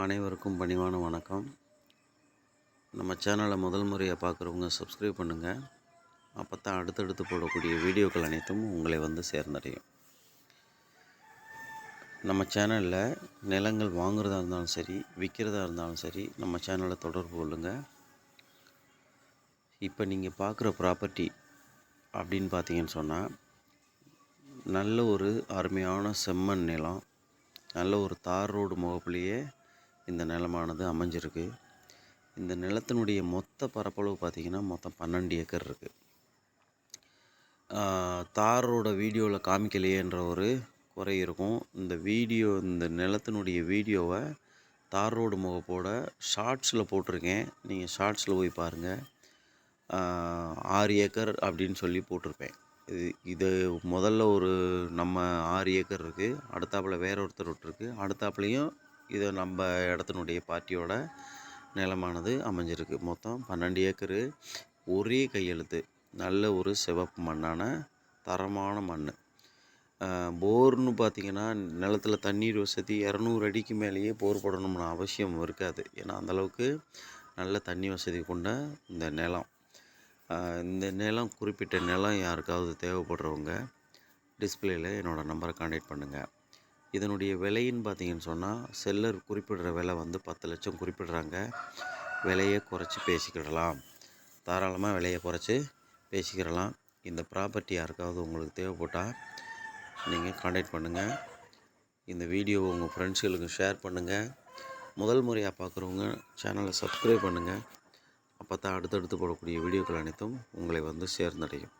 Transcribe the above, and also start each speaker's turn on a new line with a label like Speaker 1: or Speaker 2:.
Speaker 1: அனைவருக்கும் பணிவான வணக்கம். நம்ம சேனலை முதல் முறையாக பார்க்குறவங்க சப்ஸ்கிரைப் பண்ணுங்கள். அப்போ தான் அடுத்தடுத்து போடக்கூடிய வீடியோக்கள் அனைத்தும் உங்களை வந்து சேர்ந்தடையும். நம்ம சேனலில் நிலங்கள் வாங்குறதா இருந்தாலும் சரி, விற்கிறதா இருந்தாலும் சரி, நம்ம சேனலை தொடர்பு கொள்ளுங்கள். இப்போ நீங்கள் பார்க்குற ப்ராப்பர்ட்டி அப்படின்னு பார்த்தீங்கன்னு சொன்னால், நல்ல ஒரு அருமையான செம்மண் நிலம், நல்ல ஒரு தார் ரோடு முகப்புலேயே இந்த நிலமானது அமைஞ்சிருக்கு. இந்த நிலத்தினுடைய மொத்த பரப்பளவு பார்த்திங்கன்னா மொத்தம் 12 ஏக்கர் இருக்குது. தாரோட வீடியோவில் காமிக்கலையேன்ற ஒரு குறை இருக்கும். இந்த நிலத்தினுடைய வீடியோவை தார் ரோடு முகப்போட ஷார்ட்ஸில் போட்டிருக்கேன். நீங்கள் ஷார்ட்ஸில் போய் பாருங்கள். 6 ஏக்கர் அப்படின்னு சொல்லி போட்டிருப்பேன். இது முதல்ல ஒரு நம்ம 6 ஏக்கர் இருக்குது, அடுத்தாப்பில் வேற ஒருத்தர் விட்டுருக்கு, அடுத்தாப்புலையும் இதை நம்ம இடத்தினுடைய பார்ட்டியோட நிலமானது அமைஞ்சிருக்கு. மொத்தம் 12 ஏக்கரு, ஒரே கையெழுத்து, நல்ல ஒரு சிவப்பு மண்ணான தரமான மண். போர்னு பார்த்திங்கன்னா நிலத்தில் தண்ணீர் வசதி 200 அடிக்கு மேலேயே போர் போடணும்னு அவசியம் இருக்காது. ஏன்னா அந்தளவுக்கு நல்ல தண்ணி வசதி கொண்ட இந்த நிலம். இந்த நிலம், குறிப்பிட்ட நிலம் யாருக்காவது தேவைப்படுறவங்க டிஸ்பிளேயில் என்னோடய நம்பரை கான்டாக்ட் பண்ணுங்கள். இதனுடைய விலைன்னு பார்த்திங்கன்னு சொன்னால், செல்லர் குறிப்பிடுற விலை வந்து 10 லட்சம் குறிப்பிடுறாங்க. விலையை குறைச்சி பேசிக்கிடலாம், தாராளமாக விலையை குறைச்சி பேசிக்கிடலாம். இந்த ப்ராப்பர்ட்டி யாருக்காவது உங்களுக்கு தேவைப்பட்டால் நீங்கள் கான்டாக்ட் பண்ணுங்கள். இந்த வீடியோவை உங்கள் ஃப்ரெண்ட்ஸுகளுக்கு ஷேர் பண்ணுங்கள். முதல் முறையாக பார்க்குறவங்க சேனலை சப்ஸ்கிரைப் பண்ணுங்கள். அப்போ தான் அடுத்தடுத்து போடக்கூடிய வீடியோக்கள் அனைத்தும் உங்களை வந்து சேர்ந்தடையும்.